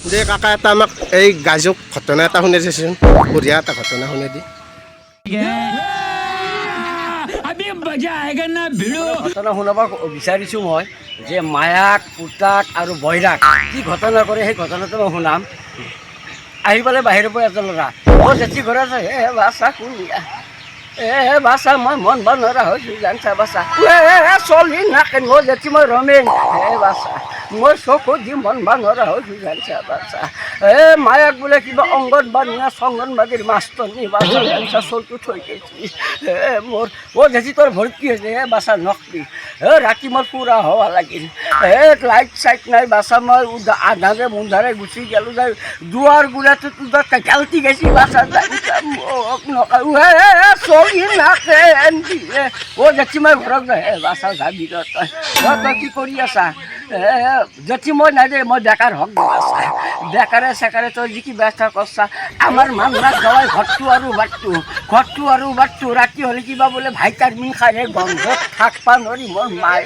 যে কাকা এটা আমাক এই গাজক ঘটনা এটা শুনে দিছোন বঢ়িয়া এটা ঘটনা শুনে দি ঘটনা শুনাব বিচাৰিছোঁ মই যে মায়াক পুতাক আৰু বৈৰাক কি ঘটনা কৰে সেই ঘটনাটো মই শুনাম। আহি পেলাই বাহিৰৰ পৰা এজন ল'ৰা মোৰ জেঠি ঘৰত আছে হে বাছা কোনিয়া বাছা মই মন ভাল নোৱাৰা হৈছোঁ জানছা বাছা চলি নাকেন মোৰ জেঠি মই ৰমেন হে বাছা মই চকু দি মন ভাল নোৱাৰা হৈছোঁ জানছা বাছা মায়াক বোলে কিবা অংগনবাদী চংগনবাদীৰ মাষ্টৰনি বাছা জানছা চলটো থৈ গৈছি মোৰ জেঠি তোৰ ভৰিত কি হৈছে বাছা নকবি ৰাতি মোৰ পুৰা হৱা লাগিল লাইট চাইট নাই বাছা মই আধাৰে মুন্ধাৰে গুচি গেলোঁ যাই দুৱাৰ গোলাটো গালতি গেছি বাছা জানছা মোক নকওঁ চলি নাকেন জেঠি মই ঘৰত যায় বাছা যাবি তই কি কৰি আছা জেঠি মই নাই দে মই বেকাৰ হওক বাছা বেকাৰে চেকাৰে তই যি কি ব্যৱস্থা কৰছা আমাৰ মানুহক গাৱাই ঘৰটো আৰু বাটটো ৰাতি হ'লে কিবা বোলে ভাইটামিন খাই গন্ধত থাকবা নোৱাৰি মোৰ মায়